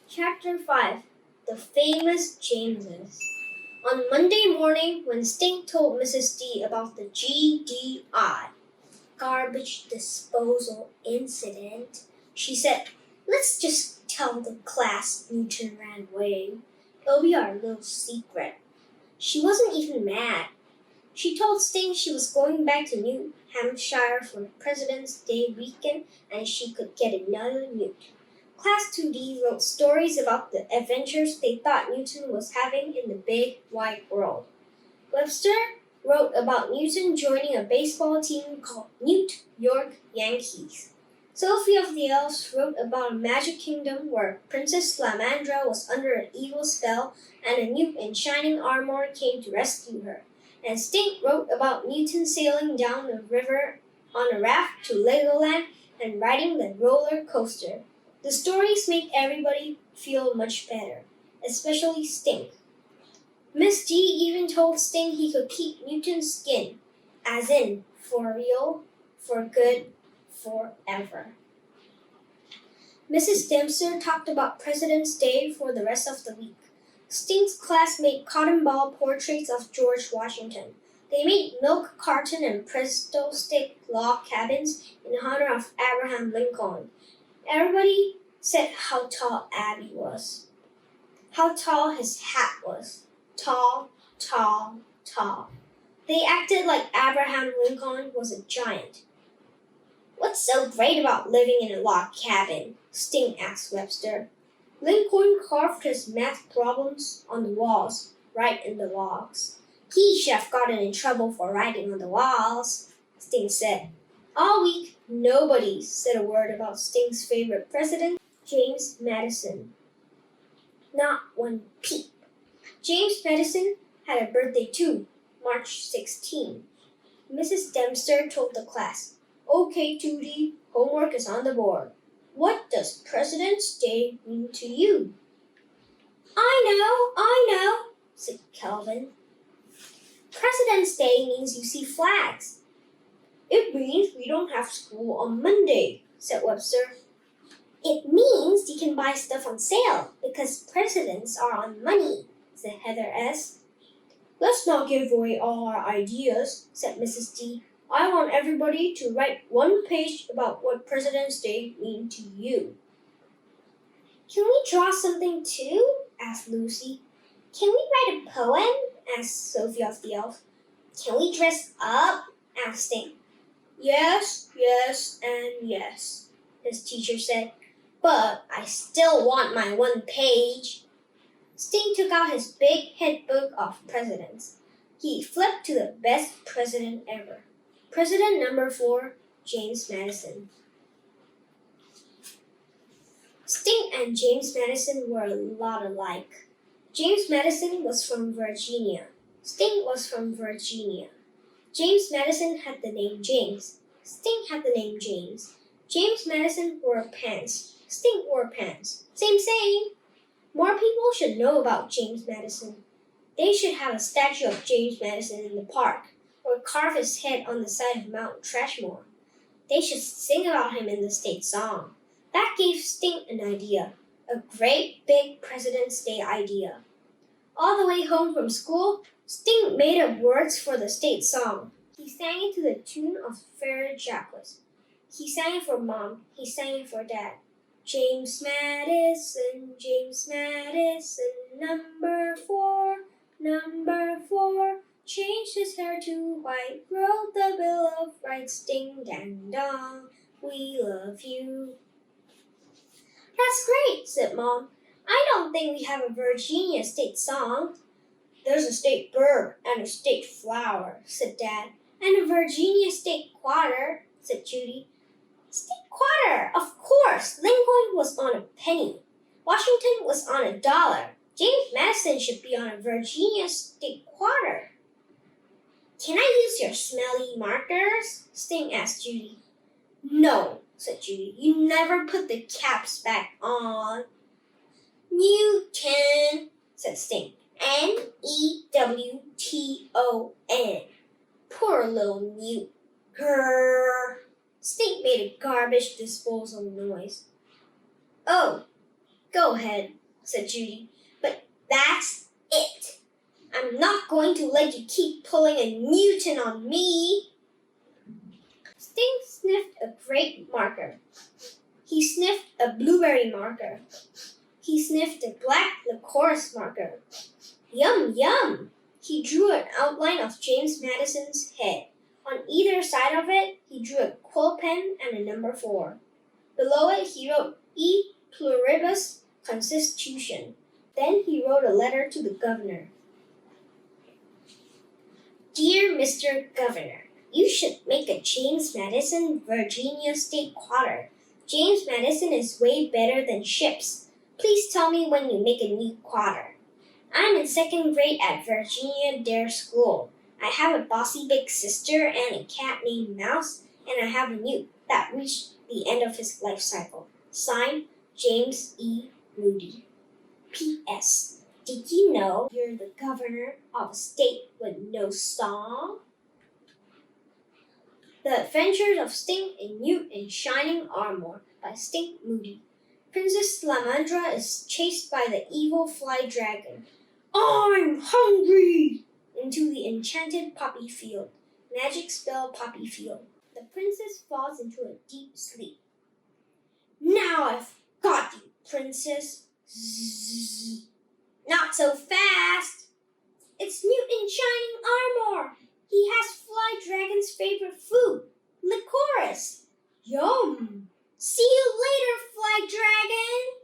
Chapter 5 The Famous Jameses. On Monday morning, when Stink told Mrs. D about the GDI, garbage disposal incident, she said, "Let's just tell the class Newton ran away. It'll be our little secret." She wasn't even mad. She told Sting she was going back to New Hampshire for President's Day weekend and she could get another newt. Class 2D wrote stories about the adventures they thought Newton was having in the big, wide world. Webster wrote about Newton joining a baseball team called Newt York Yankees. Sophie of the Elves wrote about a magic kingdom where Princess Lamandra was under an evil spell and a newt in shining armor came to rescue her. And Stink wrote about Newton sailing down the river on a raft to Legoland and riding the roller coaster. The stories make everybody feel much better, especially Stink. Miss D even told Sting he could keep Newton's skin, as in, for real, for good, forever. Mrs. Dempster talked about President's Day for the rest of the week. Stink's class made cotton ball portraits of George Washington. They made milk carton and Presto stick log cabins in honor of Abraham Lincoln. Everybody said how tall Abby was, how tall his hat was. Tall, tall, tall. They acted like Abraham Lincoln was a giant. "What's so great about living in a log cabin?" Sting asked Webster. "Lincoln carved his math problems on the walls, right in the logs. He should have gotten in trouble for writing on the walls," Sting said. All week, nobody said a word about Sting's favorite president, James Madison. Not one peep. James Madison had a birthday too, March 16. Mrs. Dempster told the class, "Okay, Judy, homework is on the board. What does President's Day mean to you?" I know, said Kelvin. "President's Day means you see flags." "It means we don't have school on Monday," said Webster. "It means you can buy stuff on sale because presidents are on money," said Heather S. "Let's not give away all our ideas," said Mrs. D. "I want everybody to write one page about what President's Day means to you." "Can we draw something too?" asked Lucy. "Can we write a poem?" asked Sophie of the Elf. "Can we dress up?" asked Sting. Yes, and yes, his teacher said. "But I still want my one page." Sting took out his big head book of presidents. He flipped to the best president ever. President number 4, James Madison. Sting and James Madison were a lot alike. James Madison was from Virginia. Sting was from Virginia. James Madison had the name James. Sting had the name James. James Madison wore pants. Sting wore pants. Same. More people should know about James Madison. They should have a statue of James Madison in the park, or carve his head on the side of Mount Trashmore. They should sing about him in the state song. That gave Sting an idea, a great big President's Day idea. All the way home from school, Sting made up words for the state song. He sang it to the tune of Fair Jacques. He sang it for Mom. He sang it for Dad. James Madison, number 4, changed his hair to white, wrote the Bill of Rights, ding dang dong, we love you. That's great, said Mom. I don't think we have a Virginia state song. There's a state bird and a state flower, said Dad. And a Virginia state quarter, said Judy. State quarter, of course. Lincoln was on a penny. Washington was on $1. James Madison should be on a Virginia state quarter. Can I use your smelly markers? Sting asked Judy. No, said Judy. You never put the caps back on. Newton, said Sting. Newton. Poor little Newt. Grrr. Stink made a garbage disposal noise. "Oh, go ahead," said Judy. "But that's it. I'm not going to let you keep pulling a Newton on me." Stink sniffed a grape marker. He sniffed a blueberry marker. He sniffed a black licorice marker. Yum, yum! He drew an outline of James Madison's head. On either side of it, he drew a quill pen and a number 4. Below it, he wrote E pluribus constitution. Then he wrote a letter to the governor. "Dear Mr. Governor, you should make a James Madison Virginia State Quarter. James Madison is way better than ships. Please tell me when you make a new quarter. I'm in 2nd grade at Virginia Dare School. I have a bossy big sister and a cat named Mouse, and I have a newt that reached the end of his life cycle. Signed, James E. Moody. P.S. Did you know you're the governor of a state with no song?" The Adventures of Stink, a Newt in Shining Armor by Stink Moody. Princess Salamandra is chased by the evil fly dragon. "I'm hungry!" into the enchanted poppy field. Magic spell poppy field. The princess falls into a deep sleep. "Now I've got you, princess." Zzz. "Not so fast. It's Newt in Shining Armor. He has Fly Dragon's favorite food, licorice. Yum! See you later, Fly Dragon."